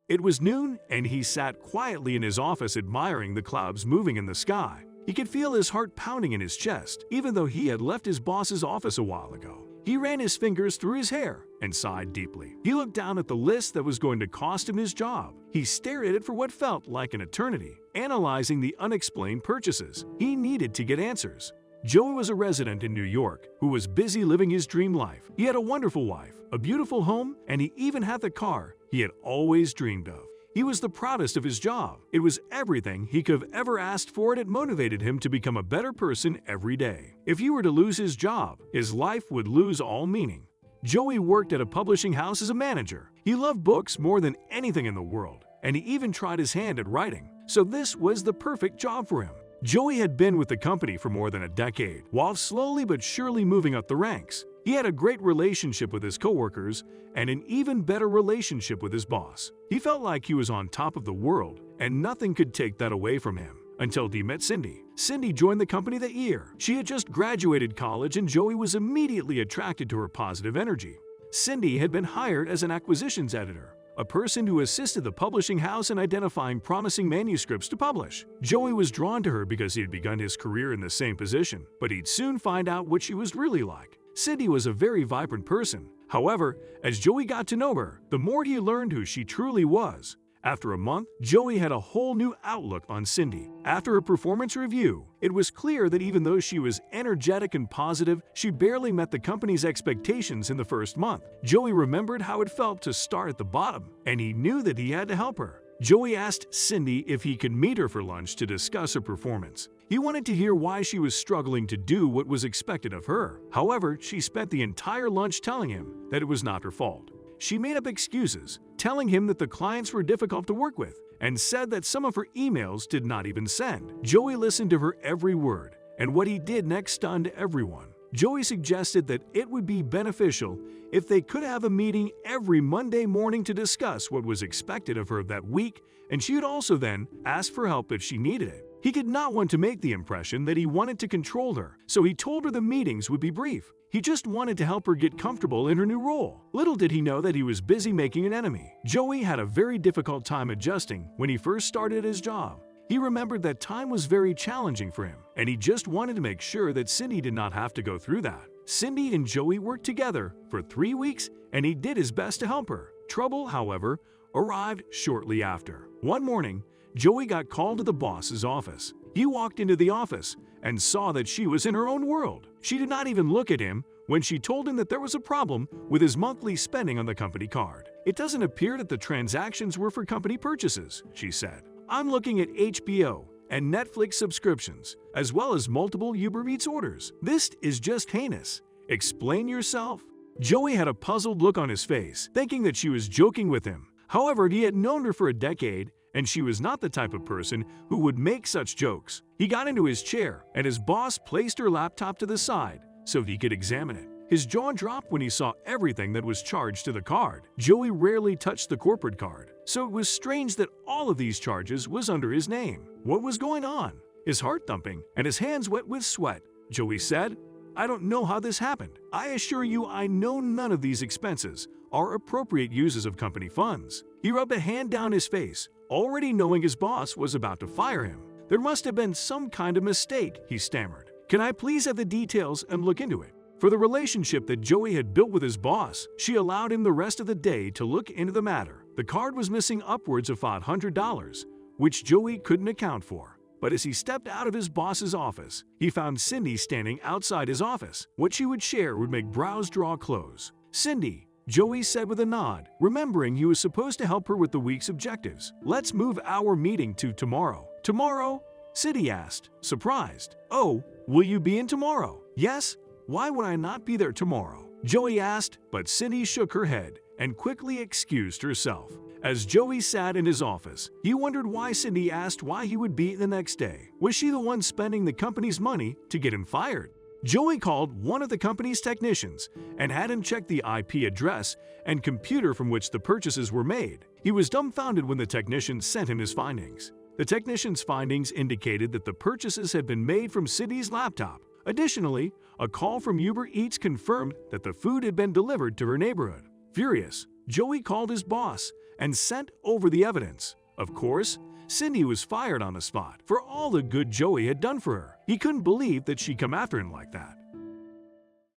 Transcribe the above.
It was noon, and he sat quietly in his office admiring the clouds moving in the sky. He could feel his heart pounding in his chest, even though he had left his boss's office a while ago. He ran his fingers through his hair and sighed deeply. He looked down at the list that was going to cost him his job. He stared at it for what felt like an eternity, analyzing the unexplained purchases. He needed to get answers. Joey was a resident in New York who was busy living his dream life. He had a wonderful wife, a beautiful home, and he even had the car he had always dreamed of. He was the proudest of his job. It was everything he could have ever asked for, and it motivated him to become a better person every day. If he were to lose his job, his life would lose all meaning. Joey worked at a publishing house as a manager. He loved books more than anything in the world, and he even tried his hand at writing, so this was the perfect job for him. Joey had been with the company for more than a decade, while slowly but surely moving up the ranks. He had a great relationship with his coworkers and an even better relationship with his boss. He felt like he was on top of the world, and nothing could take that away from him. Until he met Cindy. Cindy joined the company that year. She had just graduated college, and Joey was immediately attracted to her positive energy. Cindy had been hired as an acquisitions editor, a person who assisted the publishing house in identifying promising manuscripts to publish. Joey was drawn to her because he had begun his career in the same position, but he'd soon find out what she was really like. Cindy was a very vibrant person. However, as Joey got to know her, the more he learned who she truly was. After a month, Joey had a whole new outlook on Cindy. After a performance review, it was clear that even though she was energetic and positive, she barely met the company's expectations in the first month. Joey remembered how it felt to start at the bottom, and he knew that he had to help her. Joey asked Cindy if he could meet her for lunch to discuss her performance. He wanted to hear why she was struggling to do what was expected of her. However, she spent the entire lunch telling him that it was not her fault. She made up excuses, telling him that the clients were difficult to work with, and said that some of her emails did not even send. Joey listened to her every word, and what he did next stunned everyone. Joey suggested that it would be beneficial if they could have a meeting every Monday morning to discuss what was expected of her that week, and she would also then ask for help if she needed it. He did not want to make the impression that he wanted to control her, so he told her the meetings would be brief. He just wanted to help her get comfortable in her new role. Little did he know that he was busy making an enemy. Joey had a very difficult time adjusting when he first started his job. He remembered that time was very challenging for him, and he just wanted to make sure that Cindy did not have to go through that. Cindy and Joey worked together for 3 weeks, and he did his best to help her. Trouble, however, arrived shortly after. One morning, Joey got called to the boss's office. He walked into the office and saw that she was in her own world. She did not even look at him when she told him that there was a problem with his monthly spending on the company card. "It doesn't appear that the transactions were for company purchases," she said. "I'm looking at HBO and Netflix subscriptions, as well as multiple Uber Eats orders. This is just heinous. Explain yourself." Joey had a puzzled look on his face, thinking that she was joking with him. However, he had known her for a decade, and she was not the type of person who would make such jokes. He got into his chair, and his boss placed her laptop to the side so he could examine it. His jaw dropped when he saw everything that was charged to the card. Joey rarely touched the corporate card, so it was strange that all of these charges was under his name. What was going on? His heart thumping and his hands wet with sweat. Joey said, "I don't know how this happened. I assure you I know none of these expenses are appropriate uses of company funds." He rubbed a hand down his face, already knowing his boss was about to fire him. "There must have been some kind of mistake," he stammered. "Can I please have the details and look into it?" For the relationship that Joey had built with his boss, she allowed him the rest of the day to look into the matter. The card was missing upwards of $500, which Joey couldn't account for. But as he stepped out of his boss's office, he found Cindy standing outside his office. What she would share would make brows draw close. "Cindy," Joey said with a nod, remembering he was supposed to help her with the week's objectives. "Let's move our meeting to tomorrow." "Tomorrow?" Cindy asked, surprised. "Oh, will you be in tomorrow?" "Yes. Why would I not be there tomorrow?" Joey asked, but Cindy shook her head and quickly excused herself. As Joey sat in his office, he wondered why Cindy asked why he would be the next day. Was she the one spending the company's money to get him fired? Joey called one of the company's technicians and had him check the IP address and computer from which the purchases were made. He was dumbfounded when the technician sent him his findings. The technician's findings indicated that the purchases had been made from Cindy's laptop. Additionally, a call from Uber Eats confirmed that the food had been delivered to her neighborhood. Furious, Joey called his boss and sent over the evidence. Of course, Cindy was fired on the spot for all the good Joey had done for her. He couldn't believe that she'd come after him like that.